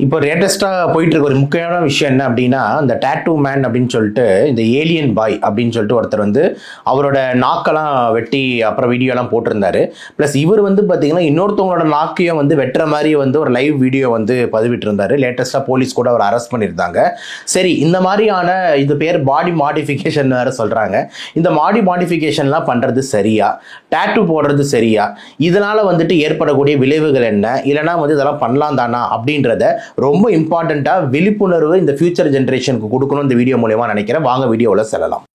இப்போ லேட்டஸ்ட்டாக போயிட்டு இருக்க ஒரு முக்கியமான விஷயம் என்ன அப்படின்னா, இந்த டாட்டூ மேன் அப்படின்னு சொல்லிட்டு இந்த ஏலியன் பாய் அப்படின்னு சொல்லிட்டு ஒருத்தர் வந்து அவரோட நாக்கெல்லாம் வெட்டி அப்புறம் வீடியோலாம் போட்டிருந்தாரு. ப்ளஸ் இவர் வந்து பார்த்தீங்கன்னா இன்னொருத்தவங்களோட நாக்கையும் வந்து வெட்டுற மாதிரி வந்து ஒரு லைவ் வீடியோ வந்து பதிவிட்டு இருந்தாரு. லேட்டஸ்ட்டாக போலீஸ் கூட அவர் அரெஸ்ட் பண்ணியிருந்தாங்க. சரி, இந்த மாதிரியான இது பேர் பாடி மாடிஃபிகேஷன் வேறு சொல்கிறாங்க. இந்த பாடி மாடிஃபிகேஷன்லாம் பண்ணுறது சரியா, டாட்டூ போடுறது சரியா, இதனால் வந்துட்டு ஏற்படக்கூடிய விளைவுகள் என்ன, இல்லைனா வந்து இதெல்லாம் பண்ணலாம் தானா அப்படின்றத ரொம்ப இம்பார்ட்டண்டா விழிப்புணர்வு இந்த ஃபியூச்சர் ஜெனரேஷனுக்கு கொடுக்கணும் இந்த வீடியோ மூலமா நினைக்கிறேன். வாங்க வீடியோல செல்லலாம்.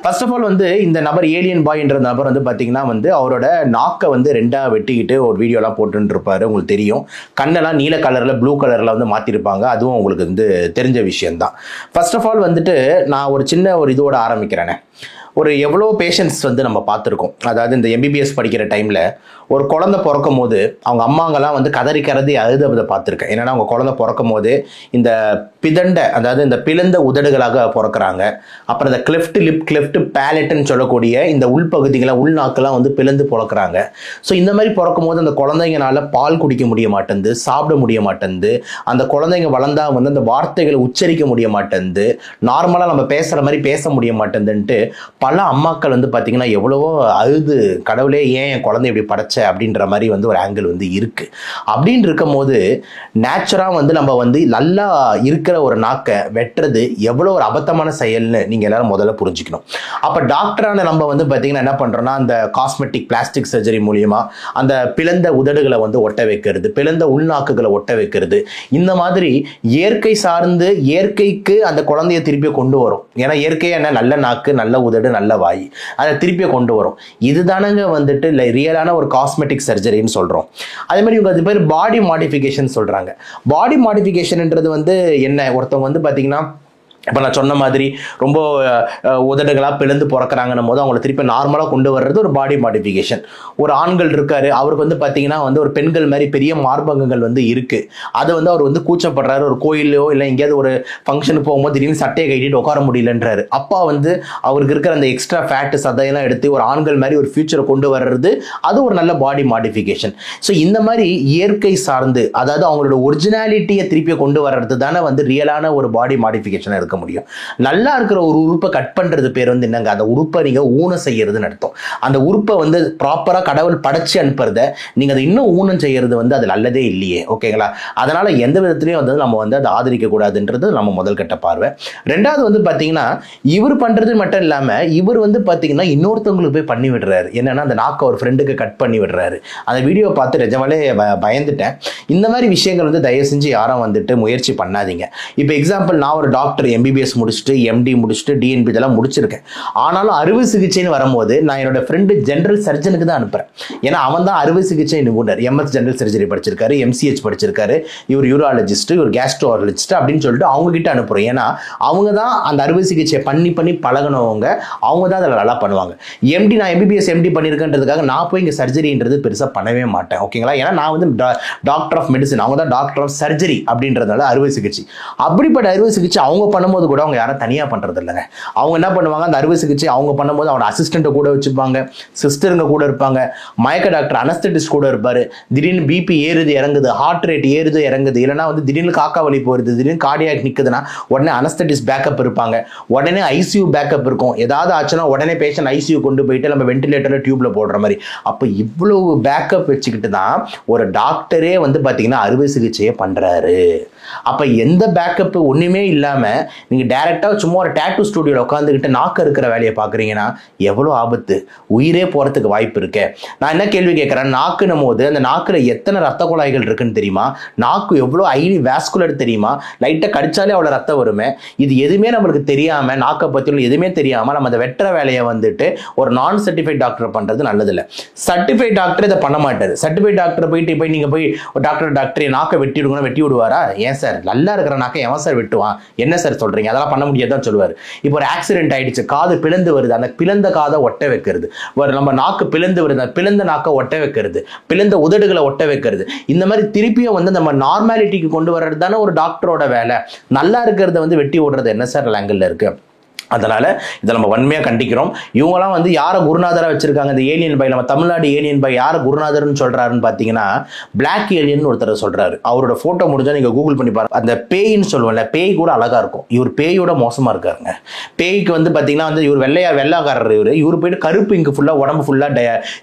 ஃபர்ஸ்ட் ஆஃப் ஆல் வந்து இந்த நபர் ஏலியன் பாய்ன்ற நபர் வந்து பார்த்தீங்கன்னா வந்து அவரோட நாக்கை வந்து ரெண்டாக வெட்டிக்கிட்டு ஒரு வீடியோலாம் போட்டுன்னு இருப்பாரு. உங்களுக்கு தெரியும், கண்ணெல்லாம் நீல கலரில் ப்ளூ கலரில் வந்து மாற்றிருப்பாங்க. அதுவும் உங்களுக்கு வந்து தெரிஞ்ச விஷயம்தான். ஃபர்ஸ்ட் ஆஃப் ஆல் வந்துட்டு நான் ஒரு சின்ன ஒரு இதோட ஆரம்பிக்கிறேனே. ஒரு எவ்வளோ பேஷண்ட்ஸ் வந்து நம்ம பார்த்துருக்கோம். அதாவது இந்த எம்பிபிஎஸ் படிக்கிற டைமில் ஒரு குழந்தை பிறக்கும் போது அவங்க அம்மாங்கெல்லாம் வந்து கதறி அழுததை பார்த்துருக்கேன். என்னென்னா அவங்க குழந்தை பிறக்கும் போது இந்த பிதண்ட, அதாவது இந்த பிளந்த உதடுகளாக பிறக்கிறாங்க. அப்புறம் இந்த கிளெஃப்ட் லிப், கிளெஃப்ட் பேலட்னு சொல்லக்கூடிய இந்த உள்பகுதிகளை உள்நாக்கெல்லாம் வந்து பிளந்து பிறக்கிறாங்க. ஸோ இந்த மாதிரி பிறக்கும் போது அந்த குழந்தைங்கனால பால் குடிக்க முடிய மாட்டேங்குது, சாப்பிட முடிய மாட்டேங்குது. அந்த குழந்தைங்க வளர்ந்தா வந்து அந்த வார்த்தைகளை உச்சரிக்க முடிய மாட்டேங்குது, நார்மலாக நம்ம பேசுகிற மாதிரி பேச முடிய மாட்டேங்குதுன்ட்டு பல அம்மாக்கள் வந்து பார்த்தீங்கன்னா எவ்வளவோ அழுது, கடவுளே ஏன் என் குழந்தை இப்படி படைச்ச அப்படின்ற மாதிரி வந்து ஒரு ஆங்கிள் வந்து இருக்கு. அப்படின்னு இருக்கும் போது நேச்சுரலாக வந்து நம்ம வந்து நல்லா இருக்கிற ஒரு நாக்கை வெட்டுறது எவ்வளோ ஒரு அபத்தமான செயல்னு நீங்கள் எல்லாரும் முதல்ல புரிஞ்சுக்கணும். அப்போ டாக்டரான நம்ம வந்து பார்த்தீங்கன்னா என்ன பண்ணுறோன்னா, அந்த காஸ்மெட்டிக் பிளாஸ்டிக் சர்ஜரி மூலியமா அந்த பிளந்த உதடுகளை வந்து ஒட்ட வைக்கிறது, பிளந்த உள்நாக்குகளை ஒட்ட வைக்கிறது, இந்த மாதிரி இயற்கை சார்ந்து இயற்கைக்கு அந்த குழந்தைய திருப்பி கொண்டு வரும். ஏன்னா இயற்கையாக என்ன, நல்ல நாக்கு, நல்ல உதடு, நல்ல வாய், அதை திருப்பி கொண்டு வரும். இதுதானங்க வந்துட்டு ரியலான ஒரு காஸ்மெட்டிக் சர்ஜரின்னு சொல்றோம். அதே மாதிரி இவங்க அது பேர் பாடி மாடிஃபிகேஷன் சொல்றாங்க. பாடி மாடிஃபிகேஷன்ன்றது வந்து என்ன, ஒருத்தவங்க வந்து பாத்தீங்கன்னா இப்போ நான் சொன்ன மாதிரி ரொம்ப உதடுகளாக பிளந்து பிறக்கிறாங்கன்னும் போது அவங்கள திருப்பி நார்மலாக கொண்டு வர்றது ஒரு பாடி மாடிஃபிகேஷன். ஒரு ஆண்கள் இருக்காரு, அவருக்கு வந்து பார்த்தீங்கன்னா வந்து ஒரு பெண்கள் மாதிரி பெரிய மார்பகங்கள் வந்து இருக்கு. அதை வந்து அவர் வந்து கூச்சப்படுறாரு, ஒரு கோயிலோ இல்லை எங்கேயாவது ஒரு ஃபங்க்ஷனுக்கு போகும்போது திடீர்னு சட்டையை கட்டிட்டு உட்கார முடியலன்றாரு. அப்பா வந்து அவருக்கு இருக்கிற அந்த எக்ஸ்ட்ரா ஃபேட்டு சதையெல்லாம் எடுத்து ஒரு ஆண்கள் மாதிரி ஒரு ஃபியூச்சரை கொண்டு வர்றது, அது ஒரு நல்ல பாடி மாடிஃபிகேஷன். ஸோ இந்த மாதிரி இயற்கை சார்ந்து, அதாவது அவங்களோட ஒரிஜினாலிட்டியை திருப்பி கொண்டு வர்றது தானே வந்து ரியலான ஒரு பாடி மாடிஃபிகேஷனாக இருக்கு முடியும். நல்லா இருக்கிற ஒரு உறுப்பை கட் பண்றது பேர் வந்து என்னங்க, அந்த உறுப்பை நீங்க ஊனம் செய்யறதுன்னு அர்த்தம். அந்த உறுப்பை வந்து ப்ராப்பரா கடவுள் படைச்சு அனுப்புறத நீங்க அதை இன்னும் ஊனம் செய்யறது வந்து அது நல்லதே இல்லையே. ஓகேங்களா? அதனால எந்த விதத்திலையும் வந்து நம்ம வந்து அதை ஆதரிக்க கூடாதுன்றது நம்ம முதல் கட்ட பார்வை. ரெண்டாவது வந்து பாத்தீங்கன்னா, இவர் பண்றது மட்டும் இல்லாம இவர் வந்து பாத்தீங்கன்னா இன்னொருத்தவங்களுக்கு போய் பண்ணி விடுறாரு. என்னன்னா அந்த நாக்க ஒரு ஃப்ரெண்டுக்கு கட் பண்ணி விடுறாரு. அந்த வீடியோ பார்த்து நிஜமாலே பயந்துட்டேன். இந்த மாதிரி விஷயங்கள் வந்து தயவு செஞ்சு யாரும் வந்துட்டு முயற்சி பண்ணாதீங்க. இப்போ எக்ஸாம்பிள், நான் ஒரு டாக்டர், எம்பிபிஎஸ் முடிச்சுட்டு எம்டி முடிச்சுட்டு டிஎன்பி இதெல்லாம் முடிச்சிருக்கேன். ஆனாலும் அறுவை சிகிச்சைன்னு வரும்போது நான் என்னோட ஃப்ரெண்டு ஜெனரல் சர்ஜனுக்கு தான் அனுப்புறேன். ஏன்னா அவன் தான் அறுவை சிகிச்சை நிபுணர். எம்எஸ் ஜெனரல் சர்ஜரி படிச்சிருக்காரு, எம்சிஹெச் படிச்சிருக்காரு, இவர் யூராலஜிஸ்ட், இவர் கேஸ்ட்ரோலஜிஸ்ட் அப்படின்னு சொல்லிட்டு அவங்க கிட்ட அனுப்புறோம். ஏன்னா அவங்க தான் அந்த அறுவை சிகிச்சை பண்ணி பழகினவங்க, அவங்க தான் அதில் நல்லா பண்ணுவாங்க. எம்டி, நான் எம்பிபிஎஸ் எம்டி பண்ணியிருக்கேன்றதுக்காக நான் போய் இங்கே சர்ஜரின்றது பெருசாக பண்ணவே மாட்டேன். ஓகேங்களா? ஏன்னா நான் வந்து டாக்டர் ஆஃப் மெடிசன், அவங்க தான் டாக்டர் ஆஃப் சர்ஜரி அப்படின்றதுனால அறுவை சிகிச்சை. அப்படிப்பட்ட அறுவை சிகிச்சை அவங்க பண்ணும்போது கூட அவங்க யாரும் தனியாக பண்ணுறது இல்லைங்க. அவங்க என்ன பண்ணுவாங்க, அந்த அறுவை சிகிச்சை அவங்க பண்ணும்போது அவனோட அசிஸ்டண்ட்டை கூட வச்சுப்பாங்க, சிஸ்டருங்க கூட இருப்பாங்க, மயக்க டாக்டர் அனஸ்தட்டிஸ்ட் கூட இருப்பாரு. திடீர்னு பிபி ஏறுது இறங்குது, ஹார்ட் ரேட் ஏறுது இறங்குது, இல்லைனா வந்து திடீர்னு காக்கா வலி போயிருது, திடீர்னு கார்டியாக் நிற்குதுன்னா உடனே அனஸ்தட்டிஸ்ட் பேக்கப் இருப்பாங்க, உடனே ஐசியூ பேக்கப் இருக்கும். ஏதாவது ஆச்சுன்னா உடனே பேஷண்ட் ஐசியூ கொண்டு போயிட்டு நம்ம வென்டிலேட்டரில் டியூப்ல போடுற மாதிரி. அப்போ இவ்வளவு பேக்கப் வச்சுக்கிட்டு தான் ஒரு டாக்டரே வந்து பார்த்தீங்கன்னா அறுவை சிகிச்சையை பண்ணுறாரு. அப்போ எந்த பேக்கப் ஒன்றுமே இல்லாமல் நீங்கள் டைரெக்டாக சும்மா ஒரு டேட்டூ ஸ்டுடியோவில் உட்காந்துக்கிட்டு நாக்கு இருக்கிற வேலையை பார்க்குறீங்கன்னா எவ்வளோ ஆபத்து, உயிரே போகிறதுக்கு வாய்ப்பு இருக்கு. நான் என்ன கேள்வி கேட்குறேன், நாக்குன்னும் போது அந்த நாக்கில் எத்தனை ரத்த குழாய்கள் இருக்குன்னு தெரியுமா? நாக்கு எவ்வளோ ஹைலி வாஸ்குலர் தெரியுமா? லைட்டாக கடிச்சாலே அவ்வளோ ரத்தம் வருமே. இது எதுவுமே நம்மளுக்கு தெரியாமல், நாக்கை பற்றி எதுவுமே தெரியாமல் நம்ம அதை வெட்டுற வேலையை வந்துட்டு ஒரு நான் சர்டிஃபைட் டாக்டர் பண்ணுறது நல்லதில்லை. சர்டிஃபைட் டாக்டர் இதை பண்ண மாட்டார். சர்டிஃபைட் டாக்டர் போய் நீங்கள் போய் டாக்டர் நாக்கை வெட்டி விடுங்கன்னா வெட்டி விடுவாரா? ஏன் சார், நல்லா இருக்கிற நாக்கை எவன் சார் வெட்டுவான்? என்ன சார் சொல்கிறீங்க? சொல்றீங்க, அதெல்லாம் பண்ண முடியாதுதான் சொல்லுவாரு. இப்போ ஒரு ஆக்சிடென்ட் ஆயிடுச்சு, காது பிளந்து வருது, அந்த பிளந்த காதை ஒட்ட வைக்கிறது, நம்ம நாக்கு பிளந்து வருது, அந்த பிளந்த நாக்கை ஒட்ட வைக்கிறது, பிளந்த உதடுகளை ஒட்ட வைக்கிறது, இந்த மாதிரி திருப்பியும் வந்து நம்ம நார்மாலிட்டிக்கு கொண்டு வர்றது தானே ஒரு டாக்டரோட வேலை. நல்லா இருக்கிறத வந்து வெட்டி ஓடுறது என்ன சார் ஆங்கிள் இருக்கு? அதனால இதை நம்ம வன்மையாக கண்டிக்கிறோம். இவங்கெல்லாம் வந்து யாரை குருநாதராக வச்சிருக்காங்க? இந்த ஏலியன் பாய், நம்ம தமிழ்நாடு ஏலியன் பாய் யாரை குருநாதர்னு சொல்றாருன்னு பார்த்தீங்கன்னா, பிளாக் ஏலியன் ஒருத்தர் சொல்றாரு. அவரோட போட்டோ முடிஞ்சா நீங்க கூகுள் பண்ணி பாருங்க. அந்த பேயின்னு சொல்லுவோம்ல, பேய் கூட அழகா இருக்கும், இவர் பேயோட மோசமா இருக்காருங்க. பேய்க்கு வந்து பார்த்தீங்கன்னா வந்து இவர் வெள்ளைக்காரர், இவர் போயிட்டு கருப்பு இங்கு ஃபுல்லா உடம்பு ஃபுல்லா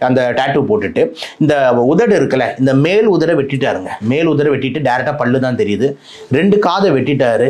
அந்த டாட்டூ போட்டுட்டு இந்த உதடு இருக்குல்ல, இந்த மேல் உதட வெட்டிட்டாருங்க. மேல் உதட வெட்டிட்டு டேரக்டா பல்லு தான் தெரியுது, 2 காதை வெட்டிட்டாரு,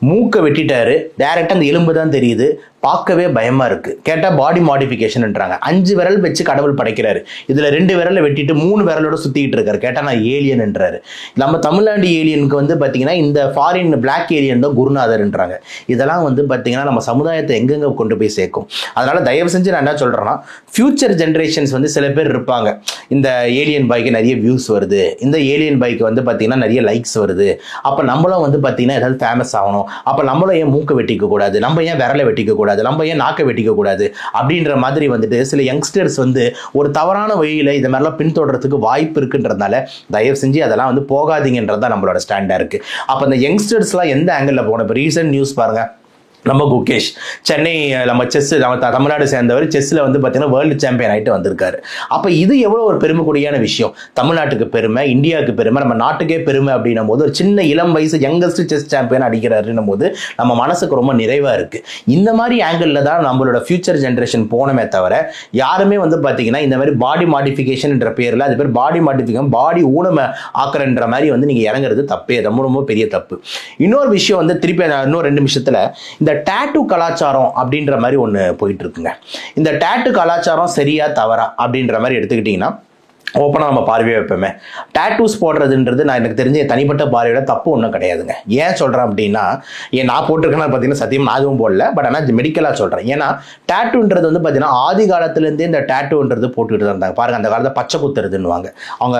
மூக்கை வெட்டிட்டாரு, டைரக்டா அந்த எலும்பு தான் தெரியுது. பார்க்கவே பயமா இருக்கு. கேட்டா பாடி மாடிஃபிகேஷன்ன்றாங்க. 5 விரல் வச்சு கடவுள் படைக்கிறாரு, இதுல 2 விரலை வெட்டிட்டு 3 விரலோட சுத்திட்டு இருக்காரு. கேட்டா நான் ஏலியன்ன்றாரு. நம்ம தமிழ்நாடு ஏலியனுக்கு வந்து பாத்தீங்கன்னா இந்த ஃபாரின் பிளாக் ஏலியன் தான் குருநாதர்ன்றாங்க. இதெல்லாம் வந்து பாத்தீங்கன்னா நம்ம சமுதாயத்தை எங்கெங்க கொண்டு போய் சேர்க்கும். அதனால தயவு செஞ்சு நான் என்ன சொல்றேன்னா, ஃபியூச்சர் ஜென்ரேஷன்ஸ் வந்து சில பேர் இருப்பாங்க, இந்த ஏலியன் பாய்க்கு நிறைய வியூஸ் வருது, இந்த ஏலியன் பாய்க்கு வந்து பாத்தீங்கன்னா நிறைய லைக்ஸ் வருது, அப்ப நம்மளும் வந்து பாத்தீங்கன்னா ஏதாவது ஃபேமஸ் ஆகணும், அப்ப நம்மளும் ஏன் மூக்கை வெட்டிக்க கூடாது, நம்ம ஏன் விரலை வெட்டிக்க கூடாது, நம்ம ஏன் நாக்கை வெட்டிக்க கூடாது அப்படின்ற மாதிரி வந்துட்டு சில யங்ஸ்டர்ஸ் வந்து ஒரு தவறான வழியில இதை மாதிரிலாம் பின்தொடர்றதுக்கு வாய்ப்பு இருக்குன்றதுனால தயவு செஞ்சு அதெல்லாம் வந்து போகாதீங்கன்றதான் நம்மளோட ஸ்டாண்டா இருக்கு. அப்ப இந்த யங்ஸ்டர்ஸ்லாம் எந்த ஆங்கிள் போகணும்? இப்போ ரீசெண்ட் நியூஸ் பாருங்க, நம்ம குகேஷ் சென்னை, நம்ம செஸ், நம்ம தமிழ்நாடு சேர்ந்தவர், செஸ்ல வந்து பார்த்தீங்கன்னா வேர்ல்டு சாம்பியன் ஆகிட்டு வந்திருக்காரு. அப்போ இது எவ்வளோ ஒரு பெருமைக்குடியான விஷயம். தமிழ்நாட்டுக்கு பெருமை, இந்தியாவுக்கு பெருமை, நம்ம நாட்டுக்கே பெருமை அப்படின்னும் போது ஒரு சின்ன இளம் வயசு யங்கஸ்ட் செஸ் சாம்பியன் அடிக்கிறாருன்னும் போது நம்ம மனசுக்கு ரொம்ப நிறைவா இருக்கு. இந்த மாதிரி ஆங்கிள் தான் நம்மளோட ஃபியூச்சர் ஜென்ரேஷன் போனமே தவிர யாருமே வந்து பார்த்தீங்கன்னா இந்த மாதிரி பாடி மாடிஃபிகேஷன் என்ற பேரில், அது பேர் பாடி மாடிஃபிகேஷன், பாடி ஊனமை ஆக்குறன்ற மாதிரி வந்து நீங்க இறங்குறது தப்பே, ரொம்ப ரொம்ப பெரிய தப்பு. இன்னொரு விஷயம் வந்து திருப்பி இன்னும் 2 நிமிஷத்துல, இந்த டாட்டூ கலாச்சாரம் அப்படின்ற மாதிரி ஒன்று போயிட்டு இருக்குங்க. இந்த டாட்டூ கலாச்சாரம் சரியா தவறா அப்படின்ற மாதிரி எடுத்துக்கிட்டீங்கன்னா ஓப்பனாக நம்ம பார்வையை வைப்போமே, டாட்டூஸ் போடுறதுன்றது நான் எனக்கு தெரிஞ்ச தனிப்பட்ட பார்வையோட தப்பு ஒன்றும் கிடையாதுங்க. ஏன் சொல்கிறேன் அப்படின்னா, நான் போட்டிருக்கேன்னா பார்த்தீங்கன்னா சத்தியம் நான் அதுவும் போடல, பட் ஆனால் மெடிக்கலாக சொல்கிறேன். ஏன்னா டாட்டூன்றது வந்து பார்த்தீங்கன்னா ஆதி காலத்துலேருந்தே இந்த டாட்டூன்றது போட்டுக்கிட்டு தான் இருந்தாங்க. பாருங்கள், அந்த காலத்தில் பச்சை குத்துறதுன்னுவாங்க, அவங்க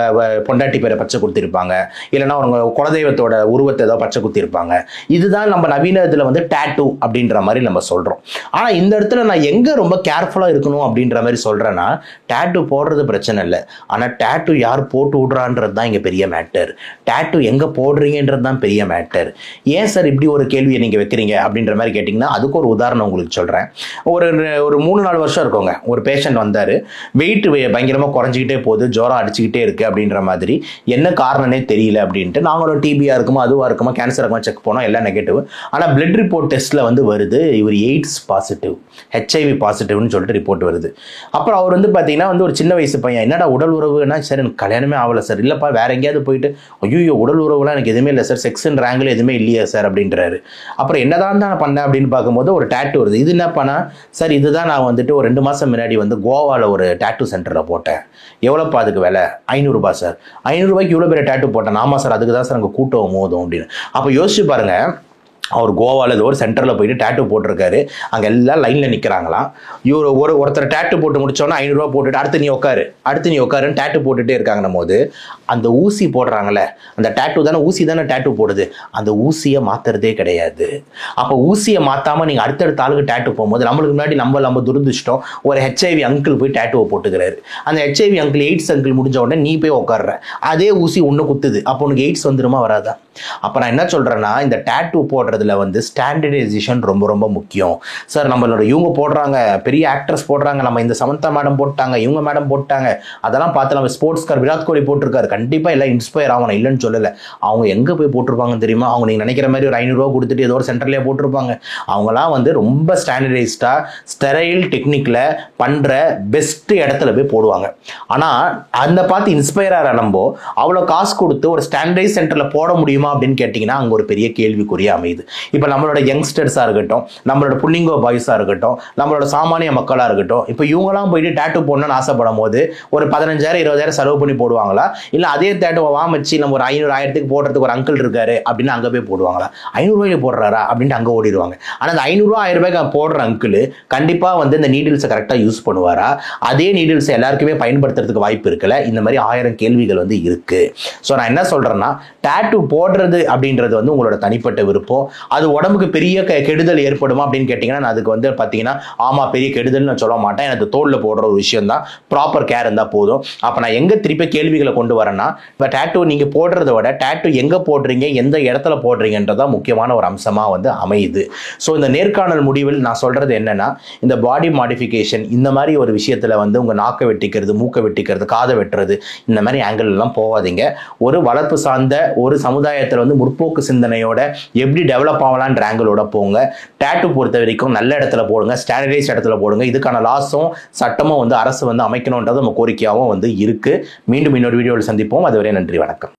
பொண்டாட்டி பேரை பச்சை குத்திருப்பாங்க, இல்லைன்னா அவங்க குலதெய்வத்தோட உருவத்தை ஏதோ பச்சை குத்திருப்பாங்க. இதுதான் நம்ம நவீனத்தில் வந்து டாட்டூ அப்படின்ற மாதிரி நம்ம சொல்கிறோம். ஆனால் இந்த இடத்துல நான் எங்கே ரொம்ப கேர்ஃபுல்லாக இருக்கணும் அப்படின்ற மாதிரி சொல்கிறேன்னா, டாட்டூ போடுறது பிரச்சனை இல்லை, ஆனால் டாட்டூ யார் போட்டு விடுறான்றது தான் இங்கே பெரிய மேட்டர். டாட்டூ எங்கே போடுறீங்கன்றது தான் பெரிய மேட்டர். ஏன் சார் இப்படி ஒரு கேள்வியை நீங்கள் வைக்கிறீங்க அப்படின்ற மாதிரி கேட்டிங்கன்னா, அதுக்கு ஒரு உதாரணம் உங்களுக்கு சொல்கிறேன். ஒரு 3-4 வருஷம் இருக்கோங்க, ஒரு பேஷண்ட் வந்தார், வெயிட் பயங்கரமாக குறைஞ்சிக்கிட்டே போகுது, ஜுரம் அடிச்சுக்கிட்டே இருக்குது அப்படின்ற மாதிரி, என்ன காரணனே தெரியல அப்படின்ட்டு நாங்களும் டிபியாக இருக்குமோ அதுவாக இருக்குமோ கேன்சர் இருக்குமோ செக் பண்ணோம், எல்லாம் நெகட்டிவ். ஆனால் பிளட் ரிப்போர்ட் டெஸ்ட்டில் வந்து வருது இவர் எய்ட்ஸ் பாசிட்டிவ், ஹெச்ஐவி பாசிட்டிவ்னு சொல்லிட்டு ரிப்போர்ட் வருது. அப்புறம் அவர் வந்து பார்த்தீங்கன்னா வந்து ஒரு சின்ன வயசு பையன், என்னடா உடல் உறவு, சார் எனக்கு கல்யாணமே ஆகலை சார். இல்லைப்பா வேற எங்கேயாவது போயிட்டு, ஐயோ உடல் உறவுலாம் எனக்கு எதுவுமே இல்லை சார், செக்ஸ்ன்ற ஆங்கிள் எதுவுமே இல்லையா சார் அப்படின்றாரு. அப்புறம் என்னதான் நான் பண்ணேன் அப்படின்னு பார்க்கும்போது ஒரு டாட்டூ வருது. இது என்ன பண்ணா சார், இதுதான் நான் வந்துட்டு ஒரு 2 மாதம் முன்னாடி வந்து கோவாவில் ஒரு டாட்டூ சென்டரில் போட்டேன். எவ்வளோப்பா அதுக்கு விலை? 500 ரூபாய் சார். 500 ரூபாய்க்கு இவ்வளோ பெரிய டாட்டூ போட்டேன். ஆமாம் சார், அதுக்கு தான் சார் அங்கே கூட்டம் மோதும் அப்படின்னு. அப்போ யோசிச்சு பாருங்க, அவர் கோவாவில் ஏதோ ஒரு சென்டரில் போயிட்டு டாட்டூ போட்டிருக்காரு, அங்கே எல்லாம் லைனில் நிற்கிறாங்களாம். இவர் ஒருத்தர் டாட்டூ போட்டு முடிச்சோன்னா 500 ரூபா போட்டுட்டு அடுத்து நீ உட்காருன்னு டாட்டூ போட்டுகிட்டே இருக்காங்கன்னும் போது, அந்த ஊசி போடுறாங்களே, அந்த டாட்டூ தானே, ஊசி தானே டாட்டூ போடுது, அந்த ஊசியை மாற்றுறதே கிடையாது. அப்போ ஊசியை மாற்றாமல் நீங்கள் அடுத்தடுத்த ஆளுக்கு டாட்டூ போகும்போது, நம்மளுக்கு முன்னாடி நம்ம துரதிஷ்டம் ஒரு ஹெச்ஐவி அங்கிள் போய் டாட்டூவை போட்டுக்கிறாரு. அந்த ஹெச்ஐவி அங்கிள் எய்ட்ஸ் அங்கிள் முடிஞ்ச உடனே நீ போய் உட்கார்ற, அதே ஊசி ஒன்று குத்துது, அப்போ உனக்கு எய்ட்ஸ் வந்துருமா வராதா? அப்போ நான் என்ன சொல்கிறேன்னா, இந்த டாட்டூ போடுறதுல வந்து ஸ்டாண்டர்டைசேஷன் ரொம்ப ரொம்ப முக்கியம் சார். நம்மளோட இவங்க போடுறாங்க, பெரிய ஆக்ட்ரஸ் போடுறாங்க, நம்ம இந்த சமந்தா மேடம் போட்டாங்க, இவங்க மேடம் போட்டாங்க, அதெல்லாம் பார்த்து நம்ம ஸ்போர்ட்ஸ்கார் விராட் கோலி போட்டிருக்காரு, கண்டிப்பாக எல்லாம் இன்ஸ்பயர் ஆகணும், இல்லைன்னு சொல்லலை. அவங்க எங்கே போய் போட்டிருப்பாங்கன்னு தெரியுமா? அவங்க நீங்கள் நினைக்கிற மாதிரி ஒரு 500 ரூபா கொடுத்துட்டு ஏதோ ஒரு சென்டர்லேயே போட்டிருப்பாங்க. அவங்களாம் வந்து ரொம்ப ஸ்டாண்டர்டைஸ்டாக ஸ்டெரைல் டெக்னிக்கில் பண்ணுற பெஸ்ட் இடத்துல போய் போடுவாங்க. ஆனால் அந்த பார்த்து இன்ஸ்பயர் ஆகிற நம்ம அவ்வளோ காசு கொடுத்து ஒரு ஸ்டாண்டர்டைஸ் சென்டரில் போட முடியுமா அப்படின்னு கேட்டிங்கன்னா அங்கே ஒரு பெரிய கேள்விக்குறியா அமையுது. இப்போ நம்மளோட யங்ஸ்டர்ஸாக இருக்கட்டும், நம்மளோட புள்ளிங்கோ பாய்ஸாக இருக்கட்டும், நம்மளோட சாமானிய மக்களாக இருக்கட்டும், இப்போ இவங்களாம் போயிட்டு டாட்டூ போடணும்னு ஆசைப்படும் போது ஒரு 15,000-20,000 செலவு பண்ணி போடுவாங்களா? இல்லை அதே டாட்டூவை வாமிச்சு நம்ம ஒரு 500,000 போடுறதுக்கு ஒரு அங்கிள் இருக்காரு அப்படின்னு அங்கே போய் போடுவாங்களா? 500 ரூபாய்க்கு போடுறாரா அப்படின்ட்டு அங்கே ஓடிடுவாங்க. ஆனால் அந்த 500 ரூபா 1000 ரூபாய்க்கு போடுற அங்கிள் கண்டிப்பாக வந்து இந்த நீடில்ஸை கரெக்டாக யூஸ் பண்ணுவாரா? அதே நீடில்ஸை எல்லாருக்குமே பயன்படுத்துறதுக்கு வாய்ப்பு இருக்குல்ல? இந்த மாதிரி 1000 கேள்விகள் வந்து இருக்கு. ஸோ நான் என்ன சொல்றேன்னா, டாட்டூ போடுறது அப்படின்றது வந்து உங்களோட தனிப்பட்ட விருப்பம். அது உடம்புக்கு பெரிய கெடுதல் ஏற்படுமா அப்படின்னு கேட்டிங்கன்னா நான் அதுக்கு வந்து பார்த்தீங்கன்னா ஆமாம் பெரிய கெடுதல்னு நான் சொல்ல மாட்டேன். எனக்கு தோலில் போடுற ஒரு விஷயம் தான், ப்ராப்பர் கேர் இருந்தால் போதும். அப்போ நான் எங்கே திருப்பி கேள்விகளை கொண்டு வரேன்னா, இப்போ டேட்டூ நீங்கள் போடுறத விட டேட்டூ எங்கே போடுறீங்க, எந்த இடத்துல போடுறீங்கன்றதான் முக்கியமான ஒரு அம்சமாக வந்து அமையுது. ஸோ இந்த நேர்காணல் முடிவில் நான் சொல்கிறது என்னென்னா, இந்த பாடி மாடிஃபிகேஷன் இந்த மாதிரி ஒரு விஷயத்தில் வந்து உங்கள் நாக்கை வெட்டிக்கிறது, மூக்கை வெட்டிக்கிறது, காதை வெட்டுறது, இந்த மாதிரி ஆங்கிள் எல்லாம் போகாதீங்க. ஒரு வளர்ப்பு சார்ந்த ஒரு சமுதாயத்தில் வந்து முற்போக்கு சிந்தனையோட எப்படி டெவலப் ஆகலான்ற ஆங்கிளோட போங்க. டேட்டூ பொறுத்த வரைக்கும் நல்ல இடத்துல போடுங்க, ஸ்டாண்டர்டைஸ் இடத்துல போடுங்க. இதுக்கான லாஸும் சட்டமும் வந்து அரசு வந்து அமைக்கணுன்றது நம்ம கோரிக்கையாகவும் வந்து இருக்கு. மீண்டும் இன்னொரு வீடியோவில் சந்திப்போம். அதுவரை நன்றி, வணக்கம்.